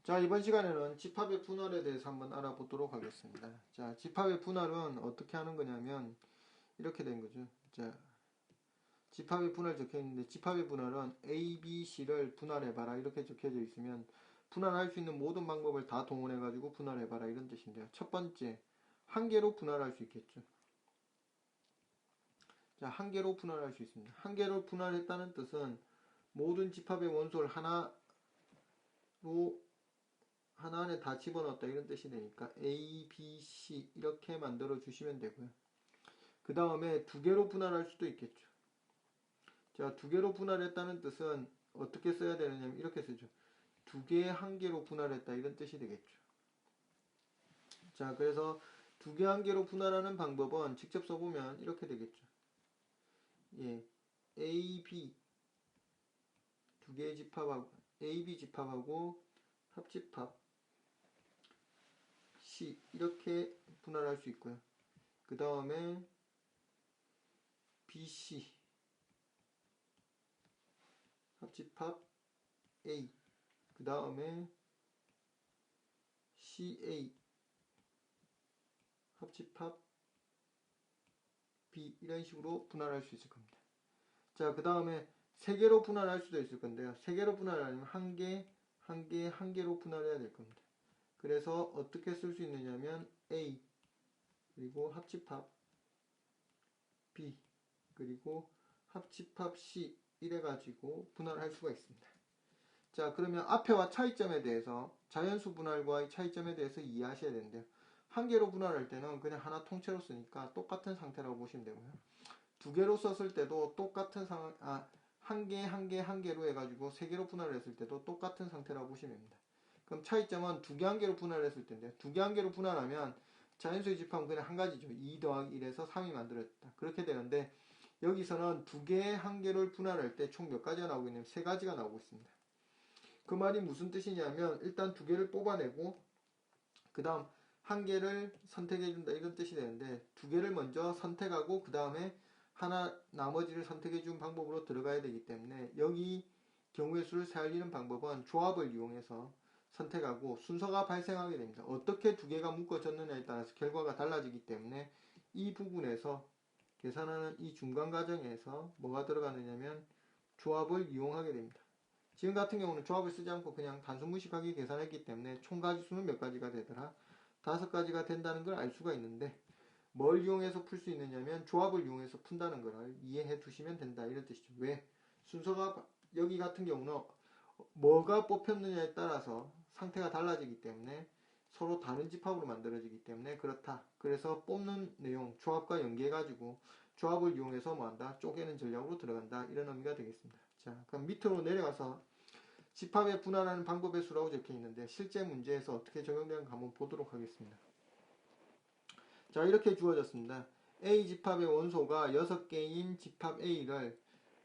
자, 이번 시간에는 집합의 분할에 대해서 한번 알아보도록 하겠습니다. 자, 집합의 분할은 어떻게 하는 거냐면 이렇게 된 거죠. 자, 집합의 분할 적혀 있는데 집합의 분할은 A, B, C를 분할해봐라 이렇게 적혀져 있으면 분할할 수 있는 모든 방법을 다 동원해가지고 분할해봐라 이런 뜻인데요. 첫 번째, 한 개로 분할할 수 있겠죠. 자, 한 개로 분할할 수 있습니다. 한 개로 분할했다는 뜻은 모든 집합의 원소를 하나 안에 다 집어넣었다 이런 뜻이 되니까 A, B, C 이렇게 만들어 주시면 되고요. 그 다음에 두 개로 분할할 수도 있겠죠. 자, 두 개로 분할했다는 뜻은 어떻게 써야 되느냐면 이렇게 쓰죠. 두 개, 한 개로 분할했다 이런 뜻이 되겠죠. 자, 그래서 두 개, 한 개로 분할하는 방법은 직접 써보면 이렇게 되겠죠. 예, A, B 두 개의 집합하고 A, B 집합하고 합집합 C 이렇게 분할할 수 있고요. 그 다음에 BC 합집합 A 그 다음에 CA 합집합 B 이런 식으로 분할할 수 있을 겁니다. 자, 그 다음에 세 개로 분할할 수도 있을 건데요. 세 개로 분할하려면 한 개, 한 개, 한 개로 분할해야 될 겁니다. 그래서 어떻게 쓸 수 있느냐면 A 그리고 합집합 B 그리고 합집합 C 이래가지고 분할할 수가 있습니다. 자, 그러면 앞에와 차이점에 대해서 자연수 분할과의 차이점에 대해서 이해하셔야 되는데요. 한 개로 분할할 때는 그냥 하나 통째로 쓰니까 똑같은 상태라고 보시면 되고요. 두 개로 썼을 때도 똑같은 상황, 한 개, 한 개, 한 개로 해가지고 세 개로 분할을 했을 때도 똑같은 상태라고 보시면 됩니다. 그럼 차이점은 두 개, 한 개로 분할했을 텐데 두 개, 한 개로 분할하면 자연수의 집합은 그냥 한 가지죠. 2 더하기 1에서 3이 만들어졌다. 그렇게 되는데 여기서는 두 개, 한 개를 분할할 때 총 몇 가지가 나오고 있냐면 세 가지가 나오고 있습니다. 그 말이 무슨 뜻이냐면 일단 두 개를 뽑아내고 그 다음 한 개를 선택해준다 이런 뜻이 되는데 두 개를 먼저 선택하고 그 다음에 하나 나머지를 선택해준 방법으로 들어가야 되기 때문에 여기 경우의 수를 살리는 방법은 조합을 이용해서 선택하고 순서가 발생하게 됩니다. 어떻게 두 개가 묶어졌느냐에 따라서 결과가 달라지기 때문에 이 부분에서 계산하는 이 중간 과정에서 뭐가 들어가느냐면 조합을 이용하게 됩니다. 지금 같은 경우는 조합을 쓰지 않고 그냥 단순 무식하게 계산했기 때문에 총 가지수는 몇 가지가 되더라? 5가지가 된다는 걸 알 수가 있는데 뭘 이용해서 풀 수 있느냐면 조합을 이용해서 푼다는 걸 이해해 두시면 된다 이런 뜻이죠. 왜? 순서가 여기 같은 경우는 뭐가 뽑혔느냐에 따라서 상태가 달라지기 때문에 서로 다른 집합으로 만들어지기 때문에 그렇다. 그래서 뽑는 내용 조합과 연계해가지고 조합을 이용해서 뭐한다? 쪼개는 전략으로 들어간다. 이런 의미가 되겠습니다. 자, 그럼 밑으로 내려가서 집합에 분할하는 방법의 수라고 적혀 있는데 실제 문제에서 어떻게 적용되는가 한번 보도록 하겠습니다. 자, 이렇게 주어졌습니다. A 집합의 원소가 6개인 집합 A를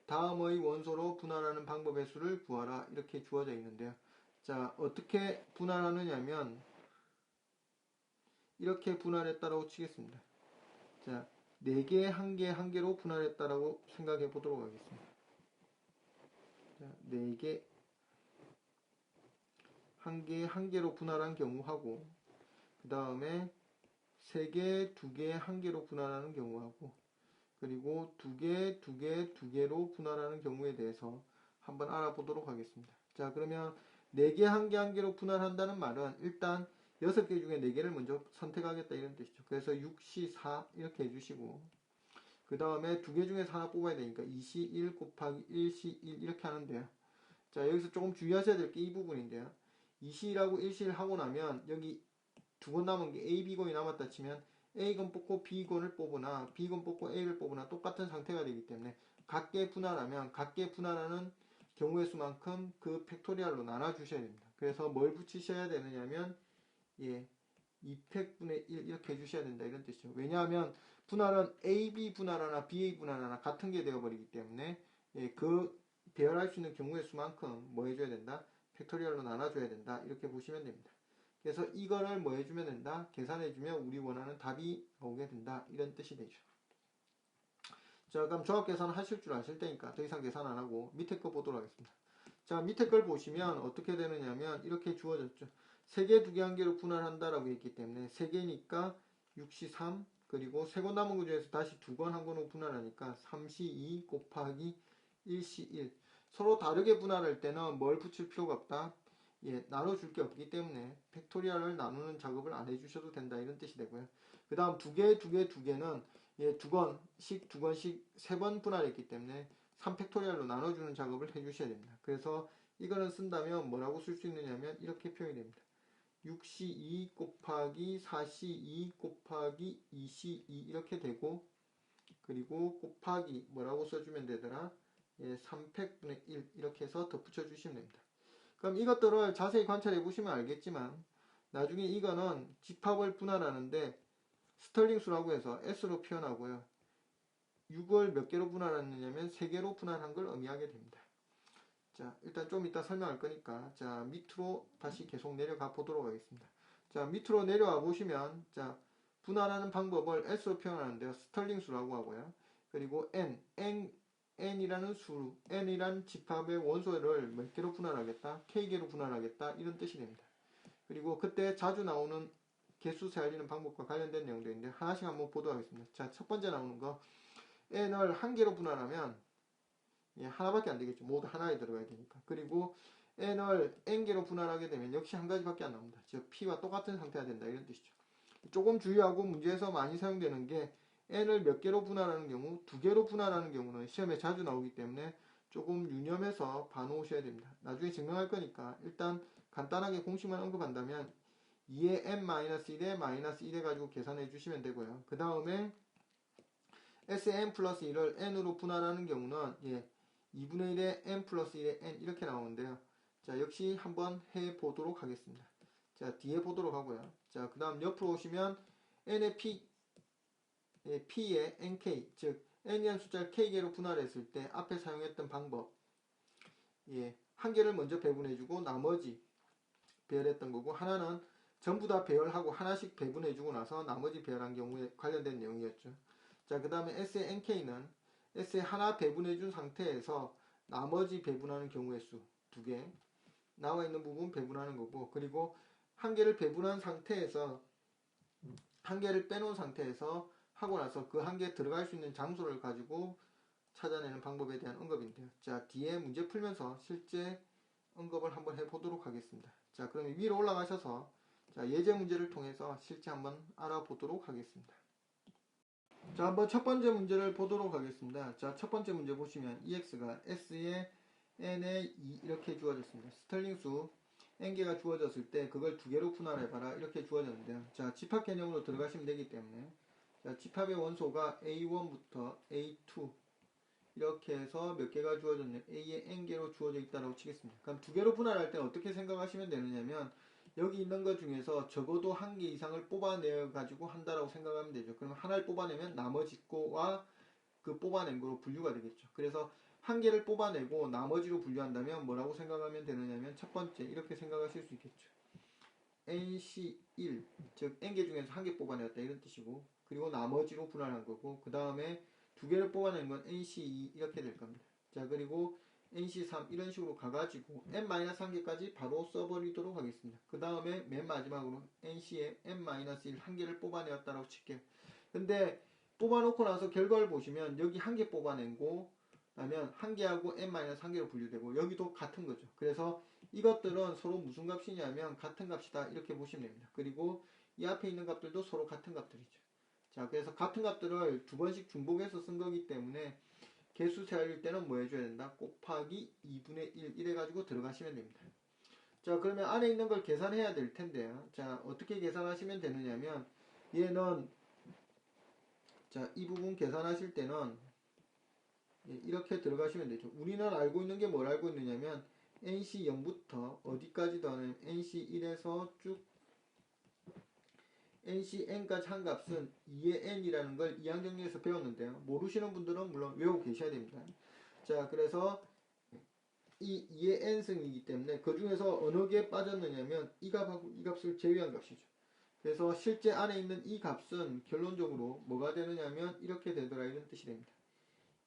다음의 원소로 분할하는 방법의 수를 구하라 이렇게 주어져 있는데요. 자, 어떻게 분할하느냐면 이렇게 분할했다라고 치겠습니다. 자, 4개, 1개, 1개로 분할했다라고 생각해 보도록 하겠습니다. 자, 4개, 1개, 1개로 분할한 경우하고 그 다음에 3개, 2개, 1개로 분할하는 경우하고 그리고 2개, 2개, 2개로 분할하는 경우에 대해서 한번 알아보도록 하겠습니다. 자, 그러면 4개, 1개, 1개로 분할한다는 말은 일단 6개 중에 4개를 먼저 선택하겠다 이런 뜻이죠. 그래서 6시 4 이렇게 해주시고 그 다음에 2개 중에서 하나 뽑아야 되니까 2시 1 곱하기 1시 1 이렇게 하는데요. 자, 여기서 조금 주의하셔야 될 게 이 부분인데요. 2시라고 1시를 하고 나면 여기 두 건 남은 게 A, B건이 남았다 치면 A건 뽑고 B건을 뽑으나 B건 뽑고 A를 뽑으나 똑같은 상태가 되기 때문에 각계 분할하면 각계 분할하는 경우의 수만큼 그 팩토리얼로 나눠 주셔야 됩니다. 그래서 뭘 붙이셔야 되느냐면 2팩분의 1 이렇게 해주셔야 된다 이런 뜻이죠. 왜냐하면 분할은 AB 분할하나 BA 분할하나 같은 게 되어버리기 때문에 그 배열할 수 있는 경우의 수만큼 뭐 해줘야 된다? 팩토리얼로 나눠줘야 된다 이렇게 보시면 됩니다. 그래서 이거를 뭐 해주면 된다? 계산해주면 우리 원하는 답이 나오게 된다 이런 뜻이 되죠. 자, 그럼 조합 계산 하실 줄 아실 테니까 더 이상 계산 안 하고 밑에 거 보도록 하겠습니다. 자, 밑에 걸 보시면 어떻게 되느냐면 이렇게 주어졌죠. 3개, 2개, 1개로 분할한다라고 했기 때문에 3개니까 6시 3, 그리고 3권 남은 거 중에서 다시 2권 1권으로 분할하니까 3시 2 곱하기 1시 1. 서로 다르게 분할할 때는 뭘 붙일 필요가 없다. 예, 나눠줄 게 없기 때문에 팩토리얼을 나누는 작업을 안 해주셔도 된다, 이런 뜻이 되고요. 그 다음 2개, 2개, 2개는 예, 2권씩 2권씩 3번 분할했기 때문에 3팩토리얼로 나눠주는 작업을 해주셔야 됩니다. 그래서 이거는 쓴다면 뭐라고 쓸 수 있느냐면 이렇게 표현이 됩니다. 6시 2 곱하기 4시 2 곱하기 2시 2 이렇게 되고, 그리고 곱하기 뭐라고 써주면 되더라? 예, 3팩분의 1 이렇게 해서 덧붙여 주시면 됩니다. 그럼 이것들을 자세히 관찰해 보시면 알겠지만 나중에 이거는 집합을 분할하는데 스털링 수라고 해서 S로 표현하고요. 6을 몇 개로 분할하느냐면 3개로 분할한 걸 의미하게 됩니다. 자, 일단 좀 이따 설명할 거니까 자, 밑으로 다시 계속 내려가 보도록 하겠습니다. 자, 밑으로 내려와 보시면 자, 분할하는 방법을 S로 표현하는데요. 스털링 수라고 하고요. 그리고 N이라는 수, N이란 집합의 원소를 몇 개로 분할하겠다? K개로 분할하겠다, 이런 뜻이 됩니다. 그리고 그때 자주 나오는 개수 세알리는 방법과 관련된 내용도 있는데 하나씩 한번 보도록 하겠습니다. 자, 첫 번째 나오는 거, N을 한 개로 분할하면 예, 하나밖에 안 되겠죠. 모두 하나에 들어가야 되니까. 그리고 N을 N개로 분할하게 되면 역시 한 가지밖에 안 나옵니다. 즉 P와 똑같은 상태가 된다, 이런 뜻이죠. 조금 주의하고 문제에서 많이 사용되는 게 N을 몇 개로 분할하는 경우, 2개로 분할하는 경우는 시험에 자주 나오기 때문에 조금 유념해서 봐놓으셔야 됩니다. 나중에 증명할 거니까 일단 간단하게 공식만 언급한다면 2의 n-1에 마이너스 1 해가지고 계산해 주시면 되고요. 그 다음에 Sn 플러스 1을 n으로 분할하는 경우는 예, 2분의 1에 n 플러스 1에 n 이렇게 나오는데요. 자, 역시 한번 해 보도록 하겠습니다. 자, 뒤에 보도록 하고요. 자, 그 다음 옆으로 오시면 n의 p, 예, p의 nk, 즉 n이라는 숫자를 k개로 분할했을 때 앞에 사용했던 방법, 예, 한 개를 먼저 배분해주고 나머지 배열했던 거고, 하나는 전부 다 배열하고 하나씩 배분해주고 나서 나머지 배열한 경우에 관련된 내용이었죠. 자, 그 다음에 S의 nk는 S에 하나 배분해준 상태에서 나머지 배분하는 경우의 수 2개, 나와 있는 부분 배분하는 거고, 그리고 한 개를 배분한 상태에서 한 개를 빼놓은 상태에서 하고 나서 그 한 개 들어갈 수 있는 장소를 가지고 찾아내는 방법에 대한 언급인데요. 자, 뒤에 문제 풀면서 실제 언급을 한번 해보도록 하겠습니다. 자, 그러면 위로 올라가셔서 자, 예제 문제를 통해서 실제 한번 알아보도록 하겠습니다. 자, 한번 첫 번째 문제를 보도록 하겠습니다. 자, 첫 번째 문제 보시면 EX가 S에 N에 2 이렇게 주어졌습니다. 스털링 수 N개가 주어졌을 때 그걸 2개로 분할해봐라, 이렇게 주어졌는데요. 자, 집합 개념으로 들어가시면 되기 때문에 자, 집합의 원소가 A1부터 A2 이렇게 해서 몇 개가 주어졌냐, A의 N개로 주어져 있다고 치겠습니다. 그럼 2개로 분할할 때 어떻게 생각하시면 되느냐면 여기 있는 것 중에서 적어도 1개 이상을 뽑아내 가지고 한다라고 생각하면 되죠. 그럼 하나를 뽑아내면 나머지 거와 그 뽑아낸 거로 분류가 되겠죠. 그래서 1개를 뽑아내고 나머지로 분류한다면 뭐라고 생각하면 되느냐면 첫 번째 이렇게 생각하실 수 있겠죠. NC1, 즉 N개 중에서 1개 뽑아냈다, 이런 뜻이고, 그리고 나머지로 분할한 거고, 그 다음에 2개를 뽑아낸 건 NC2 이렇게 될 겁니다. 자, 그리고 NC3 이런 식으로 가가지고 N-1개까지 바로 써버리도록 하겠습니다. 그 다음에 맨 마지막으로 NC에 N-1 한 개를 뽑아내었다라고 칠게요. 근데 뽑아놓고 나서 결과를 보시면 여기 1개 뽑아낸고 라면 1개하고 N-1개로 분류되고 여기도 같은 거죠. 그래서 이것들은 서로 무슨 값이냐면 같은 값이다, 이렇게 보시면 됩니다. 그리고 이 앞에 있는 값들도 서로 같은 값들이죠. 자, 그래서 같은 값들을 2번씩 중복해서 쓴 거기 때문에 개수 세알릴 때는 뭐 해줘야 된다? 곱하기 2분의 1 이래가지고 들어가시면 됩니다. 자, 그러면 안에 있는 걸 계산해야 될 텐데요. 자, 어떻게 계산하시면 되느냐면 얘는 자, 이 부분 계산하실 때는 이렇게 들어가시면 되죠. 우리는 알고 있는 게 뭘 알고 있느냐면 NC0부터 어디까지 더하면 NC1에서 쭉 NCN까지 한 값은 2의 N이라는 걸 2학 정리에서 배웠는데요. 모르시는 분들은 물론 외우고 계셔야 됩니다. 자, 그래서 이 2의 N승이기 때문에 그 중에서 어느 게 빠졌느냐면 이 값하고 이 값을 제외한 값이죠. 그래서 실제 안에 있는 이 값은 결론적으로 뭐가 되느냐면 이렇게 되더라, 이런 뜻이 됩니다.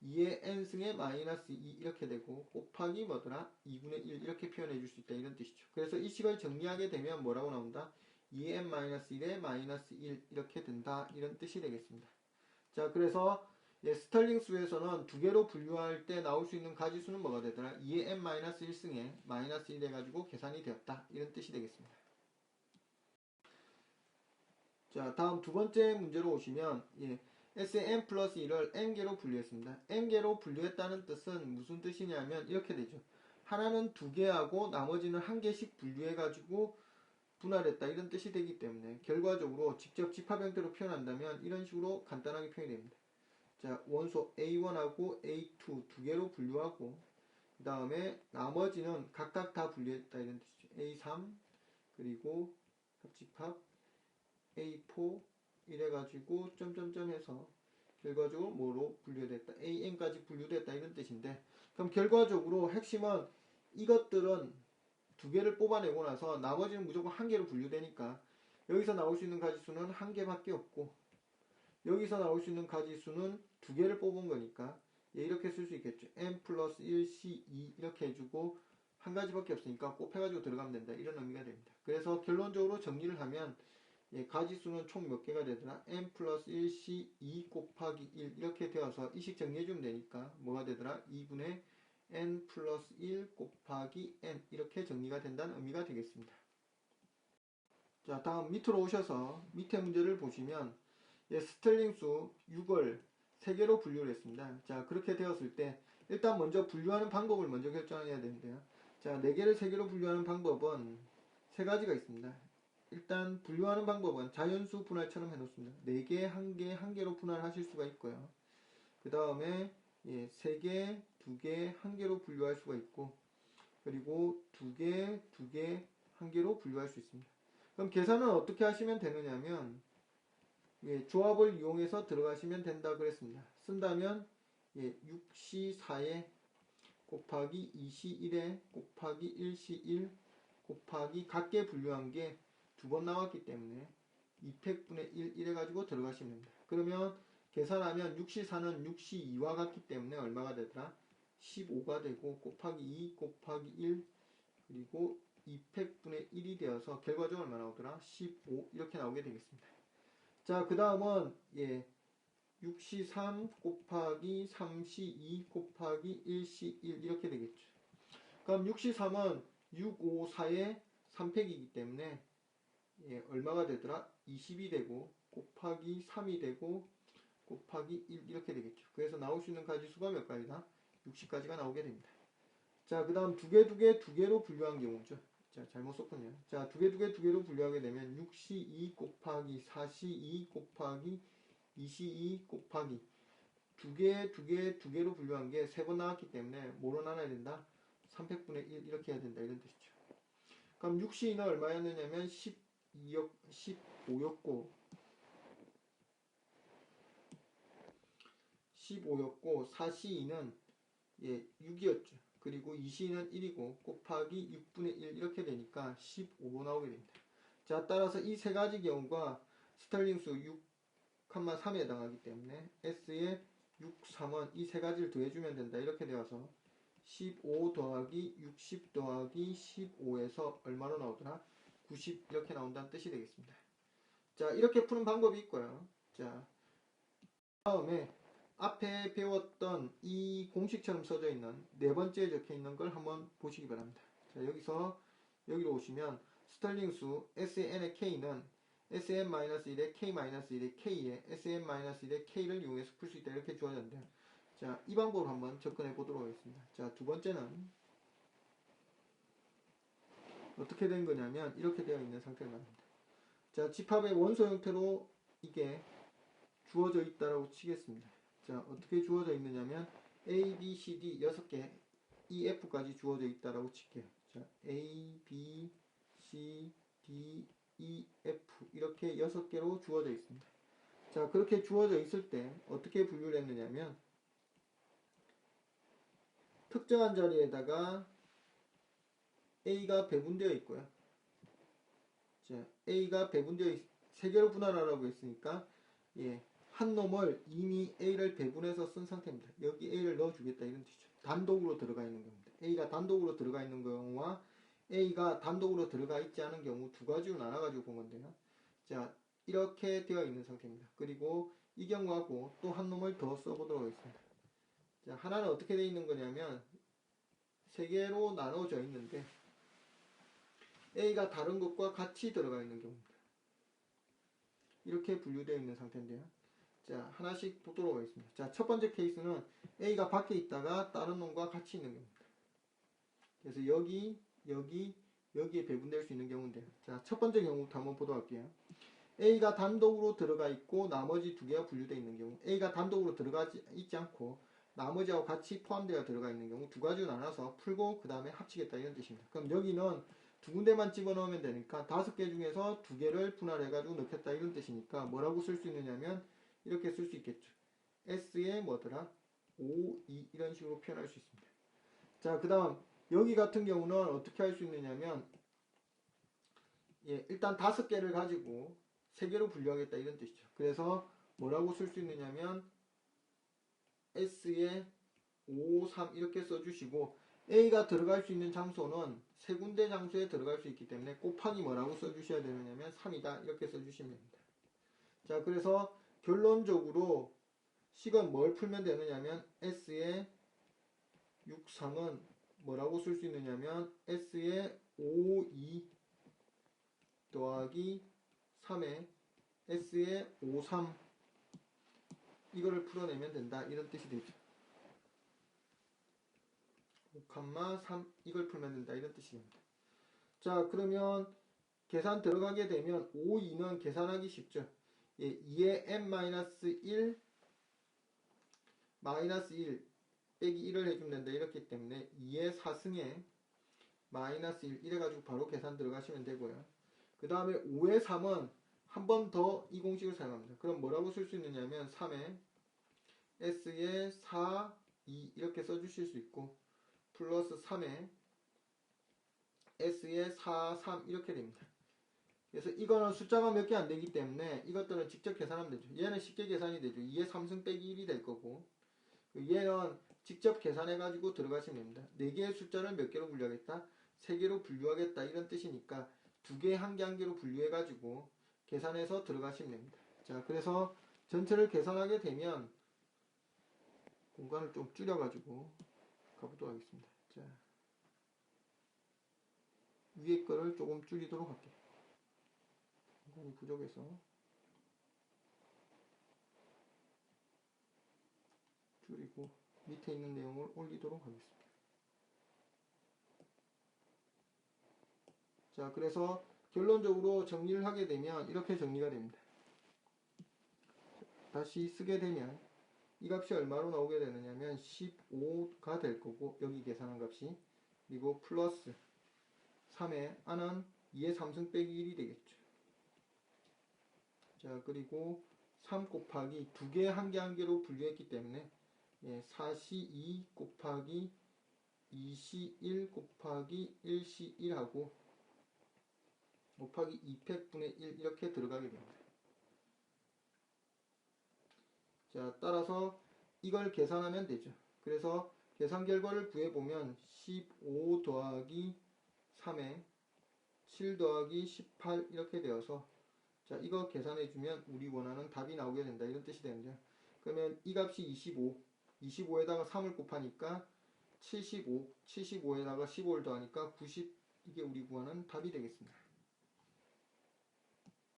2의 n승의 마이너스 2 이렇게 되고 곱하기 뭐더라? 2분의 1 이렇게 표현해 줄 수 있다 이런 뜻이죠. 그래서 이 식을 정리하게 되면 뭐라고 나온다? 2의 n-1의 마이너스 1 이렇게 된다 이런 뜻이 되겠습니다. 자, 그래서 스털링 수에서는 두 개로 분류할 때 나올 수 있는 가지수는 뭐가 되더라? 2의 n-1승에 마이너스 1 해가지고 계산이 되었다 이런 뜻이 되겠습니다. 자, 다음 두 번째 문제로 오시면 S의 n 플러스 1을 n개로 분류했습니다. n개로 분류했다는 뜻은 무슨 뜻이냐면 이렇게 되죠. 하나는 두 개하고 나머지는 한 개씩 분류해가지고 분할했다 이런 뜻이 되기 때문에 결과적으로 직접 집합 형태로 표현한다면 이런 식으로 간단하게 표현이 됩니다. 자, 원소 A1하고 A2 두 개로 분류하고 그 다음에 나머지는 각각 다 분류했다 이런 뜻이죠. A3 그리고 합집합 A4 이래가지고 점점점 해서 결과적으로 뭐로 분류됐다 AN까지 분류됐다 이런 뜻인데, 그럼 결과적으로 핵심은 이것들은 두 개를 뽑아내고 나서 나머지는 무조건 한 개로 분류되니까 여기서 나올 수 있는 가지수는 한 개밖에 없고 여기서 나올 수 있는 가지수는 두 개를 뽑은 거니까 이렇게 쓸 수 있겠죠. n 플러스 1 c2 이렇게 해주고 한 가지밖에 없으니까 곱해가지고 들어가면 된다 이런 의미가 됩니다. 그래서 결론적으로 정리를 하면 가지수는 총 몇 개가 되더라? n 플러스 1 c2 곱하기 1 이렇게 되어서 이식 정리해주면 되니까 뭐가 되더라? 2분의 n 플러스 1 곱하기 n 이렇게 정리가 된다는 의미가 되겠습니다. 자, 다음 밑으로 오셔서 밑에 문제를 보시면 스털링 수 6을 3개로 분류를 했습니다. 자, 그렇게 되었을 때 일단 먼저 분류하는 방법을 먼저 결정해야 되는데요. 자, 4개를 3개로 분류하는 방법은 3가지가 있습니다. 일단 분류하는 방법은 자연수 분할처럼 해놓습니다. 4개, 1개, 1개로 분할하실 수가 있고요. 그 다음에 3개, 2개, 1개로 분류할 수가 있고 그리고 2개, 2개, 1개로 분류할 수 있습니다. 그럼 계산은 어떻게 하시면 되느냐면 조합을 이용해서 들어가시면 된다 그랬습니다. 쓴다면 6C4에 곱하기 2C1에 곱하기 1C1 곱하기 각계 분류한 게 2번 나왔기 때문에 2팩분의 1 이래가지고 들어가시면 됩니다. 그러면 계산하면 6C4는 6C2와 같기 때문에 얼마가 되더라? 15가 되고 곱하기 2 곱하기 1 그리고 2팩분의 1이 되어서 결과적으로 얼마 나오더라? 15 이렇게 나오게 되겠습니다. 자, 그 다음은 6C3 곱하기 3C2 곱하기 1C1 이렇게 되겠죠. 그럼 6C3은 6, 5, 4의 3팩이기 때문에 얼마가 되더라? 20이 되고 곱하기 3이 되고 곱하기 1 이렇게 되겠죠. 그래서 나올 수 있는 가지수가 몇 가지다? 60가지가 나오게 됩니다. 자, 그 다음 2개로 분류한 경우죠. 자, 잘못 썼군요. 자, 2개로 분류하게 되면 6C2 곱하기 4C2 곱하기 2C2 곱하기 2개로 분류한 게 3번 나왔기 때문에 뭐로 나눠야 된다? 300분의 1 이렇게 해야 된다 이런 뜻이죠. 그럼 6C2는 얼마였느냐면 15였고 4C2는 6이었죠. 그리고 2C는 1이고 곱하기 6분의 1 이렇게 되니까 15 나오게 됩니다. 자, 따라서 이 세 가지 경우가 스털링 수 6,3에 해당하기 때문에 S의 6, 3은 이 세 가지를 더해주면 된다 이렇게 되어서 15 더하기 60 더하기 15에서 얼마로 나오더라? 90 이렇게 나온다는 뜻이 되겠습니다. 자, 이렇게 푸는 방법이 있고요. 자, 다음에 앞에 배웠던 이 공식처럼 써져 있는 네 번째에 적혀 있는 걸 한번 보시기 바랍니다. 자, 여기로 오시면 스털링 수 SN의 K는 SN-1의 K-1의 K에 SN-1의 K를 이용해서 풀 수 있다 이렇게 주어졌는데요. 자, 이 방법으로 한번 접근해 보도록 하겠습니다. 자, 두 번째는 어떻게 된 거냐면 이렇게 되어 있는 상태를 말합니다. 자, 집합의 원소 형태로 이게 주어져 있다라고 치겠습니다. 자, 어떻게 주어져 있느냐면 A, B, C, D 6개 E, F까지 주어져 있다라고 칠게요. 자, A, B, C, D, E, F 이렇게 6개로 주어져 있습니다. 자, 그렇게 주어져 있을 때 어떻게 분류를 했느냐면 특정한 자리에다가 A가 배분되어 있고요. 자, A가 배분되어 3개로 분할하라고 했으니까 한 놈을 이미 A를 배분해서 쓴 상태입니다. 여기 A를 넣어주겠다 이런 뜻이죠. 단독으로 들어가 있는 겁니다. A가 단독으로 들어가 있는 경우와 A가 단독으로 들어가 있지 않은 경우 두 가지로 나눠가지고 본 건데요. 자, 이렇게 되어 있는 상태입니다. 그리고 이 경우하고 또 한 놈을 더 써보도록 하겠습니다. 자, 하나는 어떻게 되어 있는 거냐면 세 개로 나눠져 있는데 A가 다른 것과 같이 들어가 있는 경우입니다. 이렇게 분류되어 있는 상태인데요. 자, 하나씩 보도록 하겠습니다. 자, 첫 번째 케이스는 A가 밖에 있다가 다른 놈과 같이 있는 경우입니다. 그래서 여기에 배분될 수 있는 경우인데요. 자, 첫 번째 경우부터 한번 보도록 할게요. A가 단독으로 들어가 있고 나머지 두 개가 분류되어 있는 경우, A가 단독으로 들어가 있지 않고 나머지하고 같이 포함되어 들어가 있는 경우 두 가지로 나눠서 풀고 그 다음에 합치겠다 이런 뜻입니다. 그럼 여기는 두 군데만 집어넣으면 되니까 5개 중에서 2개를 분할해가지고 넣겠다 이런 뜻이니까 뭐라고 쓸 수 있느냐면 이렇게 쓸 수 있겠죠. S의 뭐더라? 5, 2 이런 식으로 표현할 수 있습니다. 자, 그 다음 여기 같은 경우는 어떻게 할 수 있느냐면 일단 5개를 가지고 3개로 분류하겠다 이런 뜻이죠. 그래서 뭐라고 쓸 수 있느냐면 S에 5, 3 이렇게 써주시고 A가 들어갈 수 있는 장소는 세 군데 장소에 들어갈 수 있기 때문에 곱하기 뭐라고 써주셔야 되느냐면 3이다 이렇게 써주시면 됩니다. 자, 그래서 결론적으로 식은 뭘 풀면 되느냐면 S의 6, 3은 뭐라고 쓸 수 있느냐면 S의 5, 2 더하기 3에 S의 5, 3 이거를 풀어내면 된다 이런 뜻이 되죠. 5,3 이걸 풀면 된다 이런 뜻이 됩니다. 자, 그러면 계산 들어가게 되면 5, 2는 계산하기 쉽죠. 2에 n-1 -1 빼기 1을 해주면 된다 이렇기 때문에 2의 4승에 -1 이래가지고 바로 계산 들어가시면 되고요. 그 다음에 5의 3은 한 번 더 이 공식을 사용합니다. 그럼 뭐라고 쓸 수 있느냐면 3에 S에 4, 2 이렇게 써주실 수 있고 플러스 3에 S에 4, 3 이렇게 됩니다. 그래서 이거는 숫자가 몇 개 안 되기 때문에 이것들은 직접 계산하면 되죠. 얘는 쉽게 계산이 되죠. 2의 3승 빼기 1이 될 거고 얘는 직접 계산해가지고 들어가시면 됩니다. 4개의 숫자를 몇 개로 분류하겠다? 3개로 분류하겠다 이런 뜻이니까 2개, 1개, 1개로 분류해가지고 계산해서 들어가시면 됩니다. 자, 그래서 전체를 계산하게 되면 공간을 좀 줄여가지고 가보도록 하겠습니다. 자, 위에 거를 조금 줄이도록 할게요. 공간이 부족해서 줄이고 밑에 있는 내용을 올리도록 하겠습니다. 자, 그래서 결론적으로 정리를 하게 되면 이렇게 정리가 됩니다. 다시 쓰게 되면 이 값이 얼마로 나오게 되느냐면 15가 될 거고 여기 계산한 값이 그리고 플러스 3의 아는 2의 3승 빼기 1이 되겠죠. 자, 그리고 3 곱하기 2개 1개 1개로 분류했기 때문에 4시 2 곱하기 2시 1 곱하기 1시 1하고 곱하기 2팩분의 1 이렇게 들어가게 됩니다. 자, 따라서 이걸 계산하면 되죠. 그래서 계산 결과를 구해보면 15 더하기 3에 7 더하기 18 이렇게 되어서 자, 이거 계산해주면 우리 원하는 답이 나오게 된다 이런 뜻이 되는데요. 그러면 이 값이 25, 25에다가 3을 곱하니까 75, 75에다가 15를 더하니까 90 이게 우리 구하는 답이 되겠습니다.